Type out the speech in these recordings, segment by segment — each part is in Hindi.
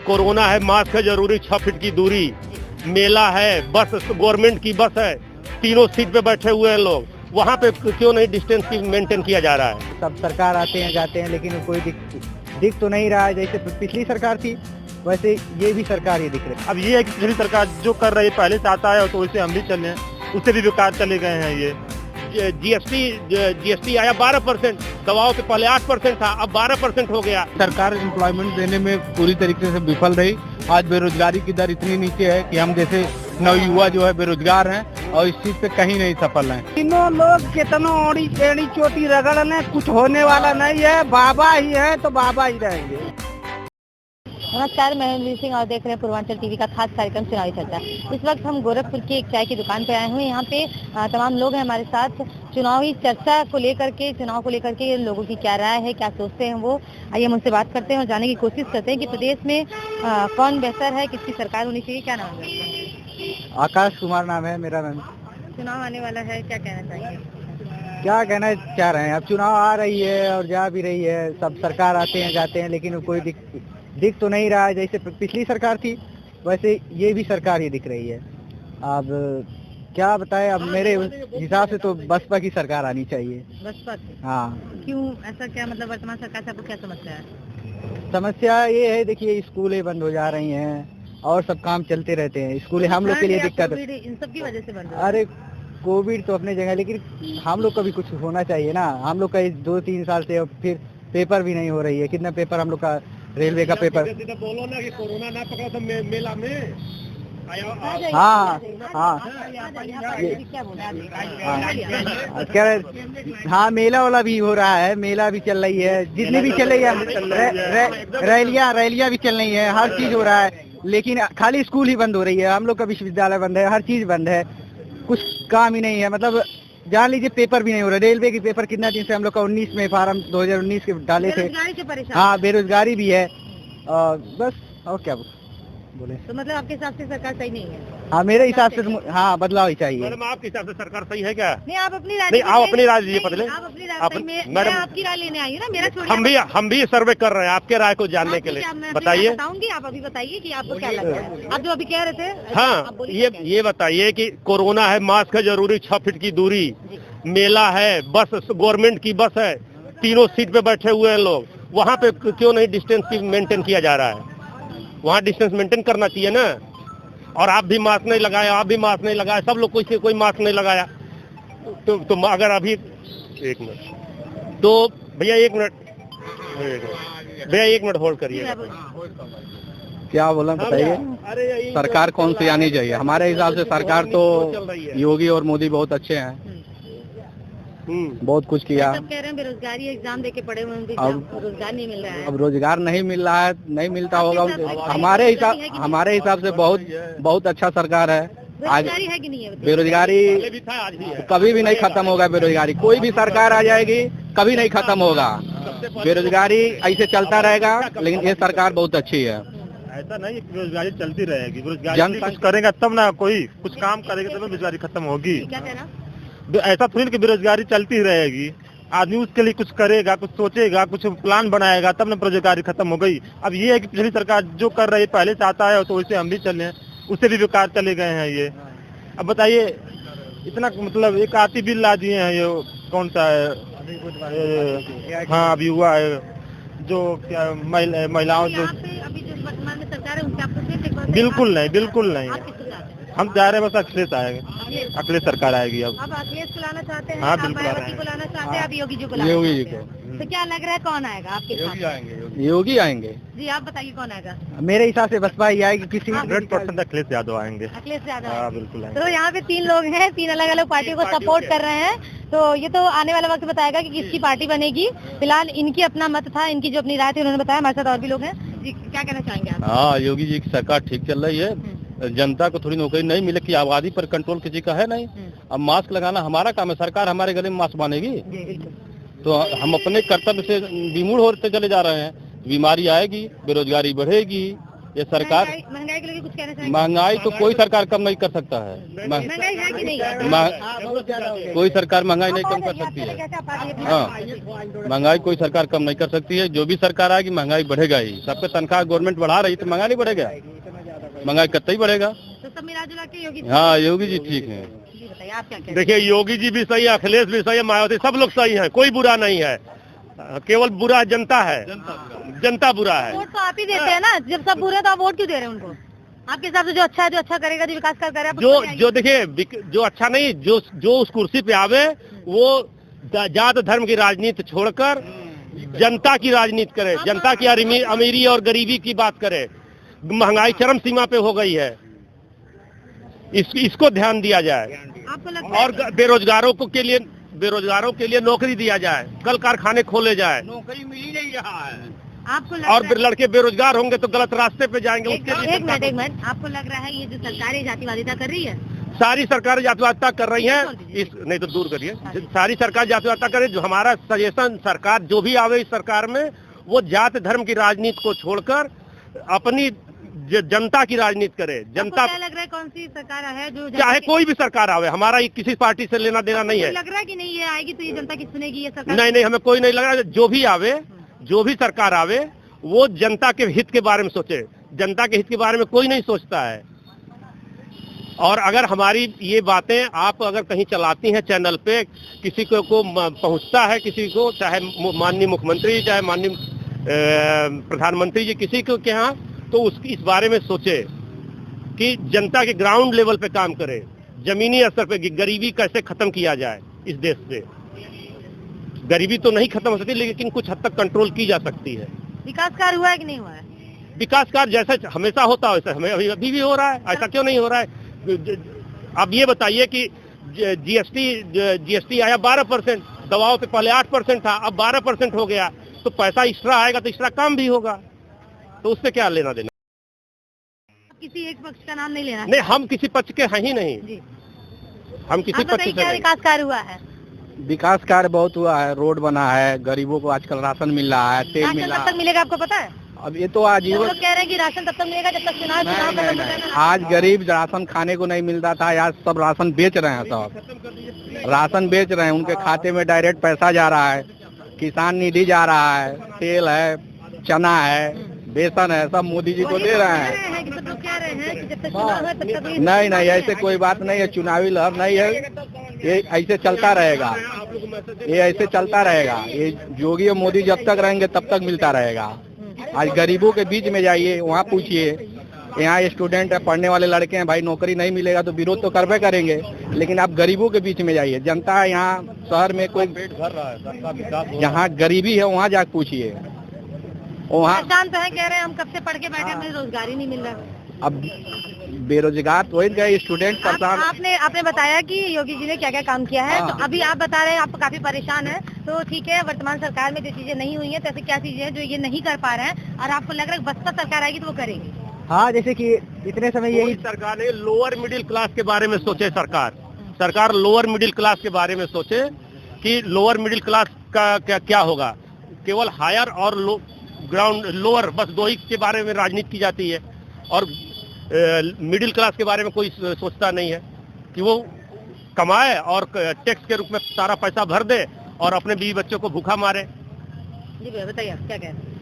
कोरोना है, मास्क है जरूरी, 6 फीट की दूरी, मेला है, बस गवर्नमेंट की बस है, तीनों सीट पे बैठे हुए हैं लोग, वहाँ पे क्यों नहीं डिस्टेंस की मेंटेन किया जा रहा है? सब सरकार आते हैं जाते हैं, लेकिन कोई दिख तो नहीं रहा है। जैसे पिछली सरकार थी वैसे ये भी सरकार ही दिख रही है। अब ये है कि पिछली सरकार जो कर रही है पहले से आता है तो वैसे हम भी चले हैं, उससे भी बेकार चले गए हैं। ये जीएसटी आया 12%, दवाओं पे पहले 8% था, अब 12% हो गया। सरकार एम्प्लॉयमेंट देने में पूरी तरीके से विफल रही। आज बेरोजगारी की दर इतनी नीचे है कि हम जैसे नवयुवा जो है बेरोजगार हैं और इस चीज पे कहीं नहीं सफल हैं। तीनों लोग कितनों ओड़ी एड़ी चोटी रगड़ ले, कुछ होने वाला नहीं है। बाबा ही है तो बाबा ही रहेंगे। नमस्कार, मैं रणवीर सिंह और देख रहे हैं पूर्वांचल टीवी का खास कार्यक्रम चुनावी चर्चा। इस वक्त हम गोरखपुर की एक चाय की दुकान पे आए हुए हैं। यहाँ पे तमाम लोग हैं हमारे साथ। चुनावी चर्चा को लेकर के, चुनाव को लेकर के लोगों की क्या राय है, क्या सोचते हैं वो, आइए हम उनसे बात करते हैं और जानने की कोशिश करते हैं कि प्रदेश में कौन बेहतर है, किसकी सरकार होनी चाहिए। क्या नाम है? आकाश कुमार नाम है मेरा। मैम, चुनाव आने वाला है, क्या कहना चाहिए? क्या कहना चाह रहे हैं? अब चुनाव आ रही है और जा भी रही है, सब सरकार आते हैं जाते हैं, लेकिन कोई दिख तो नहीं रहा है। जैसे पिछली सरकार थी वैसे ये भी सरकार ही दिख रही है। अब क्या बताएं, अब मेरे हिसाब से तो बसपा की सरकार आनी चाहिए। बसपा की? हाँ। क्यों ऐसा? क्या मतलब वर्तमान सरकार से आपको क्या समस्या है? समस्या ये है, देखिए स्कूलें बंद हो जा रही हैं और सब काम चलते रहते हैं। स्कूलें हम लोग के लिए दिक्कत है, इन सब की वजह से बंद हो। अरे कोविड तो अपने जगह, लेकिन हम लोग का भी कुछ होना चाहिए ना। हम लोग का 2-3 साल से फिर पेपर भी नहीं हो रही है। कितना पेपर हम लोग का, रेलवे का पेपर। बोलो ना कि कोरोना ना पकड़ा तो मेला में। हाँ हाँ कह रहे, हाँ मेला वाला भी हो रहा है, मेला भी चल रही है, जितनी भी चल रही है, रैलियां भी चल रही है, हर चीज हो रहा है। लेकिन खाली स्कूल ही बंद हो रही है, हम लोग का विश्वविद्यालय बंद है, हर चीज बंद है, कुछ काम ही नहीं है। मतलब जान लीजिए पेपर भी नहीं हो रहा। रेलवे की पेपर कितना दिन से हम लोग का 19 में फार्म 2019 के डाले थे। हाँ, बेरोजगारी भी है और बस, और क्या बोले। तो मतलब आपके हिसाब से सरकार सही नहीं है? हाँ, मेरे हिसाब से हाँ बदलाव ही चाहिए। मैडम, आपके हिसाब से सरकार सही है क्या? नहीं, आप अपनी राय, नहीं, आप अपनी राय दीजिए पहले। आप अपनी राय, मैं आपकी राय लेने आई हूँ ना, मेरा छोड़िए। हम भी सर्वे कर रहे हैं आपके राय को जानने के लिए। बताइए। बताऊंगी, आप अभी बताइए कि आपको क्या लग रहा है। आप जो अभी कह रहे थे। हाँ, ये बताइए कि कोरोना है, मास्क है जरूरी, 6 फीट की दूरी, मेला है, बस गवर्नमेंट की बस है, तीनों सीट पे बैठे हुए हैं लोग, वहाँ पे क्यों नहीं डिस्टेंस की मेंटेन किया जा रहा है? वहाँ डिस्टेंस मेंटेन करना चाहिए ना। और आप भी मास्क नहीं लगाए, आप भी मास्क नहीं लगाए, सब लोग कोई मास्क नहीं लगाया। तो अगर अभी 1 मिनट, तो भैया 1 मिनट, भैया 1 मिनट होल्ड करिए। क्या बोला बताइए। सरकार कौन सी आनी चाहिए? हमारे हिसाब से सरकार तो योगी और मोदी बहुत अच्छे हैं, बहुत कुछ किया। सब कह रहे हैं बेरोजगारी, एग्जाम देके पड़े हुए हैं, अब रोजगार नहीं मिल रहा है। अब रोजगार नहीं मिल रहा है, नहीं मिलता होगा। हमारे हिसाब से बहुत अच्छा सरकार है। बेरोजगारी है कि नहीं है? बेरोजगारी कभी भी नहीं खत्म होगा। बेरोजगारी कोई भी सरकार आ जाएगी कभी नहीं खत्म होगा। बेरोजगारी ऐसे चलता रहेगा, लेकिन ये सरकार बहुत अच्छी है। ऐसा नहीं कि बेरोजगारी चलती रहेगी। बेरोजगारी कुछ करेगा तब ना, कोई कुछ काम करेगा तब बेरोजगारी खत्म होगी। क्या कहना? ऐसा थोड़ी कि बेरोजगारी चलती ही रहेगी। आदमी उसके लिए कुछ करेगा, कुछ सोचेगा, कुछ प्लान बनाएगा, तब ना बेरोजगारी खत्म हो गई। अब ये है कि पिछली सरकार जो कर रही है पहले से आता है तो वैसे हम भी चले हैं, उससे भी बेकार चले गए हैं। ये अब बताइए, इतना मतलब एक आती बिल ला दिए हैं, ये कौन सा है? हाँ, अभी हुआ है जो क्या महिलाओं जो अभी जो वर्तमान में सरकार है उनसे आपको बिल्कुल नहीं। हम जा रहे हैं, बस अखिलेश आएंगे, अखिलेश सरकार आएगी। अब अखिलेश को लाना चाहते हैं? हाँ, बिल्कुल को लाना चाहते हैं? आप योगी जी को लाना? योगी जी को। तो क्या लग रहा है कौन आएगा आपके साथ? योगी आएंगे जी, आप बताइए कौन आएगा? मेरे हिसाब से बसपा ही आएगी। किसी 100% अखिलेश यादव आएंगे। अखिलेश यादव? हाँ, बिल्कुल आएंगे। तो यहाँ पे 3 लोग हैं, 3 अलग अलग पार्टियों को सपोर्ट कर रहे हैं। तो ये तो आने वाला वक्त बताएगा कि किसकी पार्टी बनेगी। फिलहाल इनकी अपना मत था, इनकी जो अपनी राय थी उन्होंने बताया। हमारे साथ और भी लोग हैं जी, क्या कहना चाहेंगे आप? हाँ, योगी जी की सरकार ठीक चल रही है। जनता को थोड़ी नौकरी नहीं मिले कि आबादी पर कंट्रोल किसी का है नहीं। अब मास्क लगाना हमारा काम है, सरकार हमारे गले में मास्क बांधेगी? तो हम अपने कर्तव्य से विमूढ़ होते चले जा रहे हैं। बीमारी आएगी, बेरोजगारी बढ़ेगी, ये सरकार महंगाई के लिए कुछ कहना चाहिए? महंगाई तो कोई सरकार कम नहीं कर सकता है। महंगाई है कि नहीं? कोई सरकार महंगाई नहीं कम कर सकती है। हाँ, महंगाई कोई सरकार कम नहीं कर सकती है। जो भी सरकार आएगी महंगाई बढ़ेगा ही। सबके तनख्वाह गवर्नमेंट बढ़ा रही तो महंगाई नहीं बढ़ेगा, महंगाई कतई बढ़ेगा। तो सब मिला जुला के योगी हाँ, योगी जी ठीक है। बताइए आप क्या कहते हैं? देखिए, योगी जी भी सही है, अखिलेश भी सही है, मायावती, सब लोग सही हैं, कोई बुरा नहीं है। केवल बुरा जनता है, जनता बुरा है। वोट तो आप ही देते हैं ना, जब सब बुरे हैं तो आप वोट क्यों दे रहे हैं उनको? आपके हिसाब से जो अच्छा है, जो अच्छा करेगा, जो विकास करेगा, जो देखिए, जो अच्छा नहीं, जो उस कुर्सी पे आवे वो जात धर्म की राजनीति छोड़कर जनता की राजनीति करे, जनता की अमीरी और गरीबी की बात करे। महंगाई चरम सीमा पे हो गई है, इसको ध्यान दिया जाए। आपको लगता है? और बेरोजगारों के लिए नौकरी दिया जाए, कल कारखाने खोले जाए। नौकरी मिल ही नहीं रहा है। आपको लगता और है? लड़के बेरोजगार होंगे तो गलत रास्ते पे जाएंगे। एक मिनट, आपको लग रहा है ये जो सरकार है जातिवादिता कर रही है? सारी सरकारें जातिवादिता कर रही हैं। नहीं तो दूर करिए, सारी सरकार जातिवादिता करे। जो हमारा सजेशन, सरकार जो भी आवे इस सरकार में, वो जात धर्म की राजनीति को छोड़कर अपनी जनता की राजनीति करे। जनता क्या लग रहा है कौन सी सरकार है जो चाहे कोई भी सरकार आवे, हमारा किसी पार्टी से लेना देना नहीं है। लग रहा है कि नहीं ये आएगी तो ये जनता की सुनेगी ये सरकार? नहीं, हमें कोई नहीं लग रहा। जो भी आवे, जो भी सरकार आवे, वो जनता के हित के बारे में सोचे। जनता के हित के बारे में कोई नहीं सोचता है। और अगर हमारी ये बातें आप अगर कहीं चलाती हैं चैनल पे, किसी को पहुंचता है, किसी को, चाहे माननीय मुख्यमंत्री, चाहे माननीय प्रधानमंत्री जी, किसी को के यहाँ, तो उसकी इस बारे में सोचे कि जनता के ग्राउंड लेवल पे काम करे, जमीनी स्तर पे गरीबी कैसे खत्म किया जाए इस देश से। गरीबी तो नहीं खत्म हो सकती, लेकिन कुछ हद तक कंट्रोल की जा सकती है। विकास कार्य हुआ है कि नहीं हुआ है? विकास कार्य जैसा हमेशा होता है वैसा हमें अभी भी हो रहा है। ऐसा क्यों नहीं हो रहा है? अब ये बताइए कि जीएसटी आया 12%, दवाओं पे पहले 8% था, अब 12% हो गया, तो पैसा एक्स्ट्रा आएगा तो एक्स्ट्रा काम भी होगा, तो उससे क्या लेना देना। किसी एक पक्ष का नाम नहीं लेना? नहीं, हम किसी पक्ष के हैं ही नहीं जी। हम किसी पक्ष से क्या विकास कार्य हुआ है? विकास कार्य बहुत हुआ है, रोड बना है, गरीबों को आजकल राशन मिल रहा है, तेल मिल रहा है। कब तक मिलेगा आपको पता है? अब ये तो आजीवन लोग कह रहे हैं कि राशन तब तक मिलेगा जब तक चुनाव नहीं। आज गरीब राशन खाने को नहीं मिलता था, आज सब राशन बेच रहे हैं, सब राशन बेच रहे हैं, उनके खाते में डायरेक्ट पैसा जा रहा है, किसान निधि जा रहा है, तेल है, चना है, बेसन है, सब मोदी जी को दे रहे हैं। नहीं, ऐसे कोई बात नहीं है, चुनावी लहर नहीं है, ये ऐसे चलता रहेगा, ये ऐसे चलता रहेगा। ये योगी और मोदी जब तक रहेंगे तब तक मिलता रहेगा। आज गरीबों के बीच में जाइए, वहाँ पूछिए, यहाँ स्टूडेंट है, पढ़ने वाले लड़के हैं, भाई नौकरी नहीं मिलेगा तो विरोध तो करबे करेंगे, लेकिन आप गरीबों के बीच में जाइए। जनता यहाँ शहर में कोई पेट भर रहा है, जहाँ गरीबी है वहाँ जाकर पूछिए। वहाँ परेशान तो है, कह रहे हैं हम कब से पढ़ के बैठे, हमें रोजगार ही नहीं मिल रहा। अब बेरोजगार तो ही गए, स्टूडेंट परेशान। आपने बताया कि योगी जी ने क्या क्या काम किया है, तो अभी आप बता रहे हैं आप काफी परेशान है, तो ठीक है, वर्तमान सरकार में जो चीजें नहीं हुई है, तो ऐसी क्या चीजें हैं जो ये नहीं कर पा रहे हैं और आपको लग रहा है बसपा सरकार आएगी तो वो करेगी? हाँ, जैसे कि इतने समय यही सरकार ने लोअर मिडिल क्लास के बारे में सोचे। सरकार लोअर मिडिल क्लास के बारे में सोचे कि लोअर मिडिल क्लास का क्या होगा। केवल हायर और ग्राउंड लोअर, बस दो ही के बारे में राजनीति की जाती है, और मिडिल क्लास के बारे में कोई सोचता नहीं है कि वो कमाए और टैक्स के रूप में सारा पैसा भर दे और अपने बीवी बच्चों को भूखा मारे। जी भैया बताइए, आप क्या कह रहे हैं?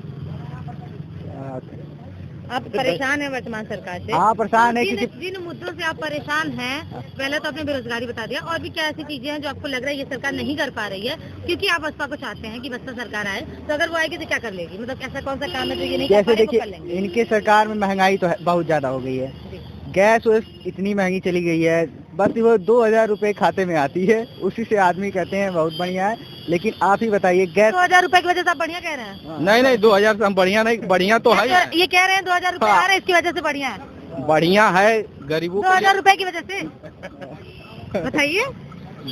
आप परेशान है वर्तमान सरकार से? हाँ, परेशान है। जिन मुद्दों से आप परेशान हैं, पहले तो आपने बेरोजगारी बता दिया, और भी क्या ऐसी चीजें हैं जो आपको लग रहा है ये सरकार नहीं कर पा रही है, क्योंकि आप बसपा को चाहते हैं कि बसपा सरकार आए, तो अगर वो आएगी तो क्या कर लेगी? मतलब ऐसा कौन सा काम है जो ये नहीं कर पा रही, वो कर लेंगे? इनके सरकार में महंगाई तो बहुत ज्यादा हो गई है, गैस इतनी महंगी चली गई है, बस वो 2000 रुपए खाते में आती है, उसी से आदमी कहते हैं बहुत बढ़िया है। लेकिन आप ही बताइए, गैस 2000 रुपए की वजह से आप बढ़िया कह रहे हैं? नहीं, 2000 से हम बढ़िया नहीं, बढ़िया तो है। ये कह रहे हैं 2000 रुपए आ रहे हैं, इसकी वजह से बढ़िया है? बढ़िया है गरीबों। 2000 रुपए की वजह से बताइए।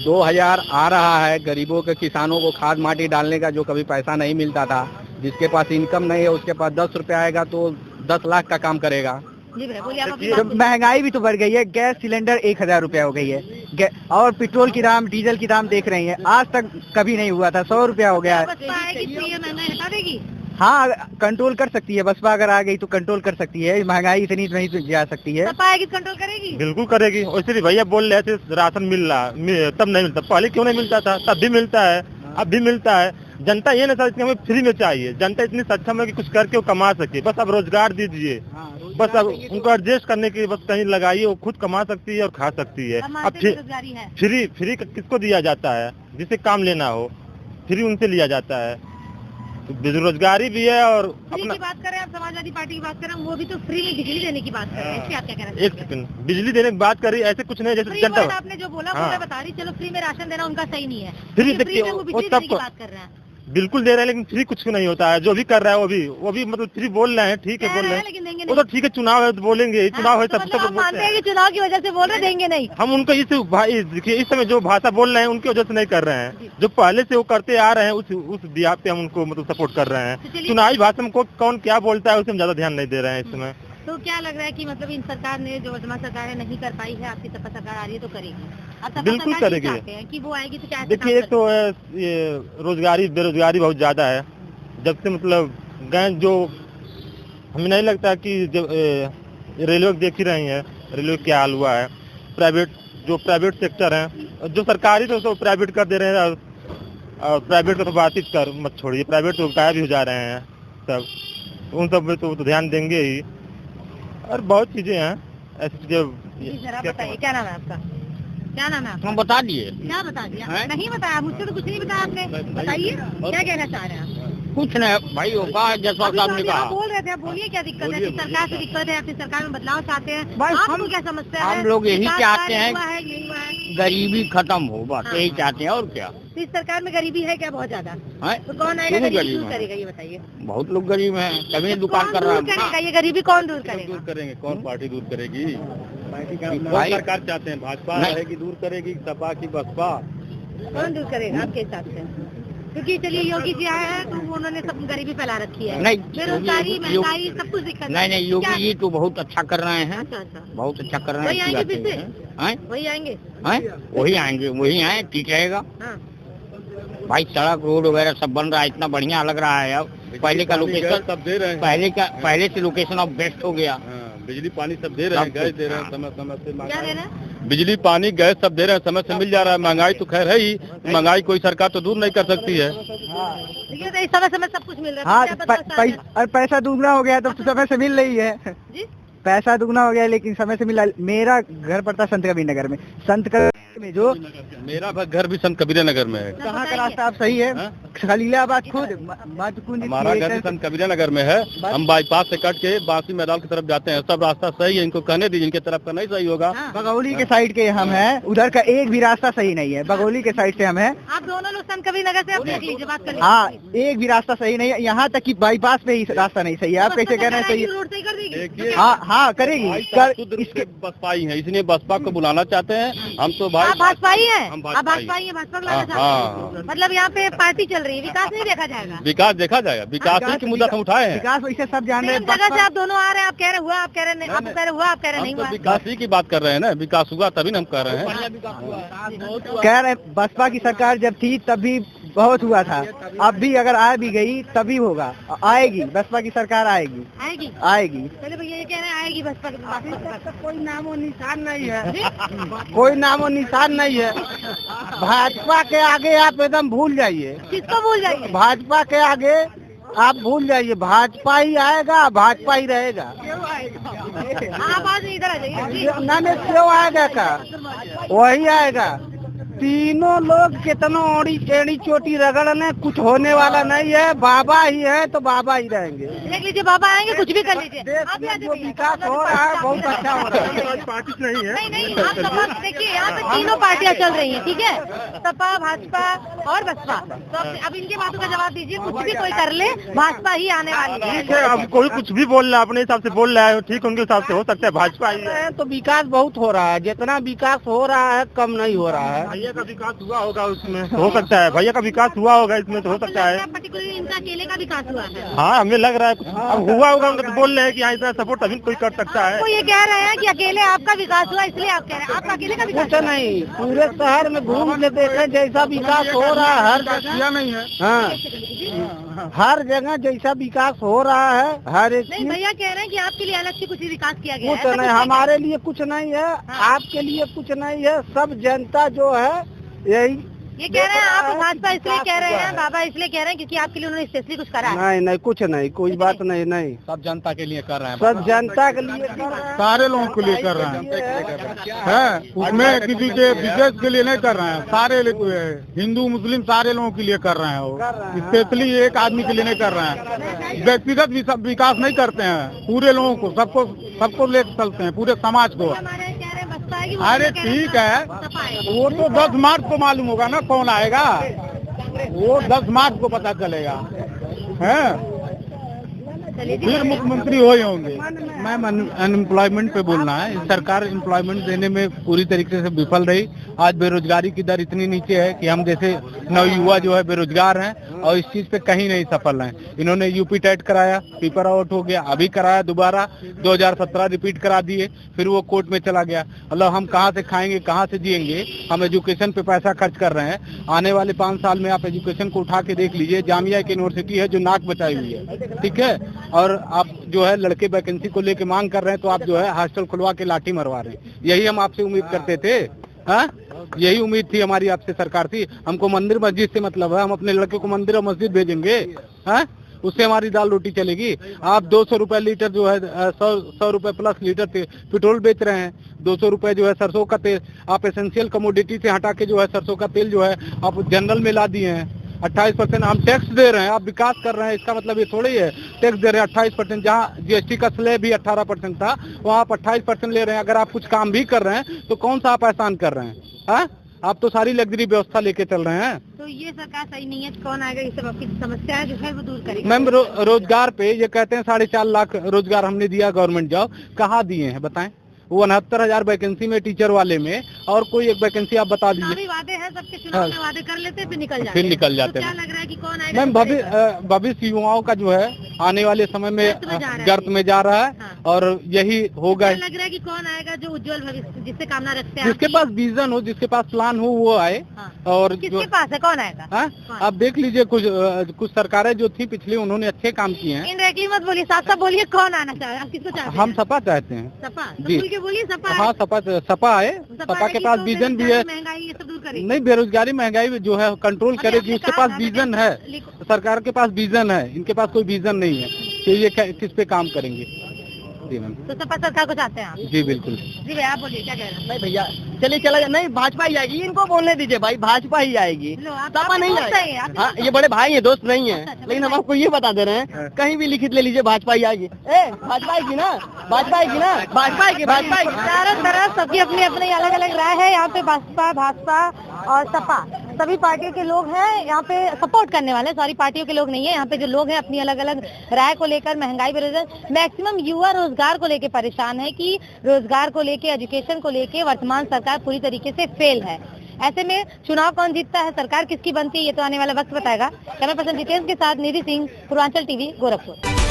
2000 आ रहा है गरीबों के, किसानों को खाद माटी डालने का जो कभी पैसा नहीं मिलता था, जिसके पास इनकम नहीं है उसके पास 10 रुपए आएगा तो 10 लाख का काम करेगा। जी भैया बोलिए, आप तो महंगाई भी तो बढ़ गई है, गैस सिलेंडर 1000 रुपए हो गई है, और पेट्रोल की दाम, डीजल की दाम देख रहे हैं, आज तक कभी नहीं हुआ था, 100 रुपया हो गया है। महंगाई हटा देगी? हाँ, कंट्रोल कर सकती है बसपा, अगर आ गई तो कंट्रोल कर सकती है। महंगाई इतनी नहीं तो जा सकती है। सपा आएगी कंट्रोल करेगी? बिल्कुल करेगी। वैसे भी भैया बोल रहे थे राशन मिल रहा तब नहीं मिलता, पहले क्यों नहीं मिलता था, तब भी मिलता है, अब भी मिलता है। जनता ये नहीं समझती हमें फ्री में चाहिए, जनता इतनी सक्षम है कि कुछ करके वो कमा सके, बस अब रोजगार दीजिए, बस अब उनको एडजस्ट करने की बस कहीं लगाइए, वो खुद कमा सकती है और खा सकती है। अब फ्री किसको दिया जाता है? जिसे काम लेना हो फ्री उनसे लिया जाता है, तो बेरोजगारी भी है। और अपना की बात करें, आप समाजवादी पार्टी की बात करें, वो भी तो फ्री में बिजली देने की बात कर रहे हैं, आप क्या कह रहे हैं? एक सेकंड, बिजली देने की बात करी, ऐसे कुछ नहीं जैसे जनता आपने जो बोला वो मैं बता रही, चलो फ्री में राशन देना उनका सही नहीं है, फ्री में वो बिजली देने की बात कर रहे हैं। बिल्कुल दे रहे हैं, लेकिन फ्री कुछ नहीं होता है। जो भी कर रहा है वो भी मतलब फ्री बोल रहे हैं, ठीक है बोल रहे हैं, वो तो ठीक है, चुनाव है तो बोलेंगे, चुनाव है तब तो मानते हैं कि चुनाव की वजह से बोल रहे देंगे नहीं। हम उनको देखिए इस समय जो भाषा बोल रहे हैं उनकी वजह से नहीं कर रहे हैं, जो पहले से वो करते आ रहे हैं उस बिहार पे हम उनको मतलब सपोर्ट कर रहे हैं। चुनावी भाषण को कौन क्या बोलता है उसे हम ज्यादा ध्यान नहीं दे रहे हैं इस समय। तो क्या लग रहा है कि मतलब इन सरकार ने जो वर्तमान सरकार है नहीं कर पाई है, आपकी सपा सरकार आ रही है तो करेगी? बिल्कुल करेगी कि वो आएगी तो क्या? देखिए, एक तो ये रोजगारी बेरोजगारी बहुत ज्यादा है, जब से मतलब गैस जो हमें नहीं लगता कि जब रेलवे देख ही रही है, रेलवे क्या हाल हुआ है, प्राइवेट सेक्टर है, जो सरकारी तो प्राइवेट कर दे रहे हैं, और प्राइवेट का तो बात ही कर मत छोड़िए, प्राइवेट तो गायब भी हो जा रहे हैं सब, उन सब में तो ध्यान देंगे ही। और बहुत चीजें हैं ऐसी चीजें। जरा बताइए, क्या नाम है आपका? क्या नाम है आपका? हम बता दिए। क्या बता दिया? नहीं बताया, मुझसे तो कुछ नहीं बताया आपने, बताइए क्या कहना चाह रहे हैं आप? कुछ नहीं भाई, होगा जसपाल साहब ने कहा। बोल रहे थे, आप बोलिए क्या दिक्कत है? कि सरकार से दिक्कत है, अपनी सरकार में बदलाव चाहते हैं, आपको क्या समस्या है? हम लोग यही चाहते हैं है गरीबी खत्म हो, बस यही चाहते हैं, और क्या। इस सरकार में गरीबी है क्या बहुत ज्यादा? तो कौन आएगा गरीबी दूर करेगा, ये बताइए? बहुत लोग गरीब हैं, कभी दुकान कर रहा है। ये गरीबी कौन दूर करेगा? दूर करेंगे, कौन पार्टी दूर करेगी? भाई सरकार चाहते हैं भाजपा रहेगी, दूर करेगी सपा की बसपा? कौन दूर करेगा आपके हिसाब से? क्योंकि चलिए योगी जी आए हैं तो उन्होंने सब गरीबी फैला रखी है, नहीं बेरोजगारी महंगाई सब कुछ दिक्कत। नहीं, योगी जी तो बहुत अच्छा कर रहे हैं। अच्छा, बहुत अच्छा कर रहे हैं। वही आएंगे फिर से? वही आएंगे? वही आए, ठीक रहेगा। भाई सड़क रोड वगैरह सब बन रहा है, इतना बढ़िया लग रहा है। अब पहले का लोकेशन सब दे रहे हैं, पहले से लोकेशन अब बेस्ट हो गया। बिजली पानी सब दे रहे हैं, गैस दे रहे हैं, समय समय से क्या दे रहे हैं? बिजली पानी गैस सब दे रहे हैं, समय से मिल जा रहा है। महंगाई तो खैर है ही, महंगाई कोई सरकार तो दूर नहीं कर सकती है। समय समय सब कुछ मिल रहा है। हाँ, और पैसा दुगना हो गया तो समय से मिल रही है। पैसा दुगना हो गया लेकिन समय से मिला। मेरा घर पड़ता संत कबीर नगर में, संत कबीर में जो मेरा घर भी संत कबीर नगर में है। कहाँ का रास्ता आप सही है? खलीलाबाद खुद हमारा घर भी संत कबीर नगर में है। हम बाईपास से कट के बांसी मैदान की तरफ जाते हैं, सब रास्ता सही है, इनको कहने दीजिए, इनके तरफ का नहीं सही होगा। बगौली के साइड के हम हैं, उधर का एक भी रास्ता सही नहीं है, बगौली के साइड से हम हैं। आप दोनों लोग संत कबीर नगर से देख लीजिए, बात कर लीजिए। हाँ, एक भी रास्ता सही नहीं है, यहाँ तक कि बाईपास पे ही रास्ता नहीं सही है। आप कैसे कह रहे हैं सही? रोड सही कर देगी? हाँ करेगी। इसके बसपा ही है, इसलिए बसपा को बुलाना चाहते हैं हम तो। भाई भाजपा ही है, भाजपा को बुलाना चाहते हैं। मतलब यहाँ पे पार्टी चल रही है, विकास नहीं देखा जाएगा? विकास देखा जाएगा, विकास की मुद्दा हम उठाए हैं। विकास वैसे सब जान रहे हैं। जगह से आप दोनों आ रहे हैं, आप कह रहे हुआ, आप कह रहे नहीं, आप कह रहे हुआ, आप कह रहे नहीं हुआ। विकास ही की बात कर रहे हैं ना, विकास हुआ तभी ना हम कर रहे हैं। कह रहे बसपा की सरकार जब थी तब भी बहुत हुआ था, अब भी अगर आ भी गई तभी होगा, आएगी बसपा की सरकार, आएगी। चलो भैया ये कह रहे हैं आएगी बसपा की सरकार। कोई नामो निशान नहीं है, कोई नामो निशान नहीं है। भाजपा के आगे आप एकदम भूल जाइए। किसको भूल जाइए? भाजपा के आगे आप भूल जाइए, भाजपा ही आएगा, भाजपा ही रहेगा। आप आज इधर आ जाइए। ना क्यों आएगा का, वही आएगा। तीनों लोग कितना ओड़ी टेढ़ी चोटी रगड़ ले, कुछ होने वाला नहीं है। बाबा ही है तो बाबा ही रहेंगे। देख लीजिए, बाबा आएंगे, कुछ भी कर लीजिए। जो विकास हो रहा है बहुत अच्छा हो रहा है। पार्टी नहीं है, नहीं, आप सपा देखिए, यहाँ पे तीनों पार्टियां चल रही हैं, ठीक है, सपा, भाजपा और बसपा। तो अब इनके बातों का जवाब दीजिए, कुछ भी कोई कर ले, भाजपा ही आने वाली है। ठीक है, अब कोई कुछ भी बोल रहा है, अपने हिसाब से बोल रहा है, ठीक उनके हिसाब से हो सकता है भाजपा ही है। तो विकास बहुत हो रहा है, जितना विकास हो रहा है कम नहीं हो रहा है। भैया का विकास हुआ होगा उसमें, हो सकता है भैया का विकास हुआ होगा इसमें, तो हो सकता है। पर्टिकुलरली इनका अकेले का विकास हुआ है? हाँ, हमें लग रहा है अब हुआ होगा, उनका तो बोल रहे हैं कि यहाँ इतना सपोर्ट अभी कोई कर सकता है। तो ये कह रहे हैं कि अकेले आपका विकास हुआ, इसलिए आप कह रहे हैं आपका अकेले का विकास? कुछ नहीं, पूरे शहर में घूम के देखे जैसा विकास हो रहा है, हर नहीं है। हाँ, हर जगह जैसा विकास हो रहा है, हर एक नहीं, चीज भैया कह रहे हैं कि आपके लिए अलग से कुछ विकास किया गया है। कुछ ऐसा नहीं, है हमारे लिए कुछ नहीं है, आपके लिए कुछ नहीं है, सब जनता जो है यही ये कह रहे हैं आप भाजपा इसलिए कह रहे हैं, बाबा इसलिए कह रहे हैं क्योंकि आपके लिए उन्होंने स्पेशली कुछ करा है। नहीं नहीं कुछ नहीं, कोई बात नहीं, नहीं सब जनता के लिए कर रहे हैं, सब जनता के लिए कर रहे हैं, सारे लोगों के लिए कर रहे हैं, उसमें किसी के विशेष के लिए नहीं कर रहे हैं, सारे हिंदू मुस्लिम सारे लोगों के लिए कर रहे हैं। वो स्पेशली एक आदमी के लिए नहीं कर रहे हैं, व्यक्तिगत विकास नहीं करते हैं, पूरे लोगों को सबको लेकर चलते हैं, पूरे समाज को। हमारे कह रहे हैं बसपा आएगी, वो अरे कह रहे हैं ठीक है, सपा आएगी। वो तो 10 मार्च को मालूम होगा ना कौन आएगा, वो 10 मार्च को पता चलेगा, है चलिए जी, फिर मुख्यमंत्री हो ही होंगे। मैम अनएम्प्लॉयमेंट पे बोलना है, सरकार एम्प्लॉयमेंट देने में पूरी तरीके से विफल रही। आज बेरोजगारी की दर इतनी नीचे है कि हम जैसे नवयुवा जो है बेरोजगार हैं और इस चीज पे कहीं नहीं सफल हैं। इन्होंने यूपी टेट कराया, पेपर आउट हो गया, अभी कराया दोबारा, 2017 रिपीट करा दिए, फिर वो कोर्ट में चला गया। मतलब हम कहाँ से खाएंगे, कहाँ से जिएंगे? हम एजुकेशन पे पैसा खर्च कर रहे हैं। आने वाले 5 साल में आप एजुकेशन को उठा के देख लीजिए, जामिया एक यूनिवर्सिटी है जो नाक बचाई हुई है, ठीक है, और आप जो है लड़के वैकेंसी को लेके मांग कर रहे हैं तो आप जो है हॉस्टल खुलवा के लाठी मरवा रहे हैं। यही हम आपसे उम्मीद करते थे, हाँ, यही उम्मीद थी हमारी आपसे सरकार थी। हमको मंदिर मस्जिद से मतलब है, हम अपने लड़के को मंदिर और मस्जिद भेजेंगे, हाँ, उससे हमारी दाल रोटी चलेगी। आप 200 रुपए लीटर जो है 100 रुपए प्लस लीटर पेट्रोल बेच रहे हैं, 200 रुपए जो है सरसों का तेल आप एसेंशियल कमोडिटी से हटा के जो है सरसों का तेल जो है आप जनरल में ला दिए हैं। 28% हम टैक्स दे रहे हैं, आप विकास कर रहे हैं, इसका मतलब ये थोड़ी है टैक्स दे रहे हैं 28%। जहाँ जीएसटी का स्लैब भी 18% था, वहाँ आप 28% ले रहे हैं। अगर आप कुछ काम भी कर रहे हैं तो कौन सा आप एहसान कर रहे हैं? हाँ, आप तो सारी लग्जरी व्यवस्था लेके चल रहे हैं। तो ये सरकार सही नहीं है, कौन आएगा? ये सब आपकी समस्या है जो है वो दूर करेगी। मैम रोजगार पे ये कहते हैं 4.5 लाख रोजगार हमने दिया गवर्नमेंट जॉब, कहाँ दिए हैं बताएं? वो 69,000 वैकेंसी में टीचर वाले में, और कोई एक वैकेंसी आप बता दीजिए। अभी वादे हैं, सबके चुनाव में वादे कर लेते हैं, फिर निकल जाते फिर निकल जाते तो हैं। क्या लग रहा है कि कौन आएगा? मैम भविष्य युवाओं का जो है आने वाले समय में गर्त में जा रहा है, हाँ। और यही होगा। क्या लग रहा है कि कौन आएगा जो उज्जवल भविष्य जिससे कामना रखते हैं? जिसके पास विजन हो, जिसके पास प्लान हो, वो आए। हाँ। और किसके पास है, कौन आएगा? हाँ, आप देख लीजिए कुछ सरकारें जो थी पिछली, उन्होंने अच्छे काम किए हैं। इनडायरेक्टली मत बोलिए, साफ साफ बोलिए, कौन आना चाह रहे हैं? आप किसको चाहते हैं? हम सपा चाहते हैं। सपा तो जी। खुल के बोलिए, सपा हाँ, सपा आए, सपा के पास विजन भी है। महंगाई ये सब दूर करेगी। नहीं, बेरोजगारी महंगाई जो है कंट्रोल करेगी, उसके पास विजन है। सरकार के पास विजन है, इनके पास कोई विजन नहीं है कि ये किस पे काम करेंगे। जी मैम, तो सपा सरकार को चाहते हैं आप? जी बिल्कुल। जी भैया, आप बोलिए क्या कह रहे हैं? नहीं भैया चलिए चला जाए, नहीं भाजपा ही आएगी, इनको बोलने दीजिए भाई, भाजपा ही आएगी, लो, आप सपा नहीं दोस्त हैं, आएगी। आप हाँ, ये बड़े भाई हैं, दोस्त नहीं है, अच्छा, लेकिन हम आपको ये बता दे रहे हैं, कहीं भी लिखित ले लीजिए भाजपा ही आएगी। भाजपा आएगी ना, भाजपा आएगी ना, भाजपा आएगी, भाजपा आएगी। चारों तरफ सबकी अपनी अपनी अलग अलग राय है। यहाँ पे भाजपा और सपा सभी पार्टियों के लोग हैं, यहाँ पे सपोर्ट करने वाले, सारी पार्टियों के लोग नहीं है। यहाँ पे जो लोग हैं अपनी अलग अलग राय को लेकर, महंगाई बेरोजगारी, मैक्सिमम युवा रोजगार को लेकर परेशान है कि रोजगार को लेकर, एजुकेशन को लेकर वर्तमान सरकार पूरी तरीके से फेल है। ऐसे में चुनाव कौन जीतता है, सरकार किसकी बनती है, ये तो आने वाला वक्त बताएगा। कैमरा पर्सन जितेंद्र के साथ निधि सिंह, पूर्वांचल टीवी, गोरखपुर।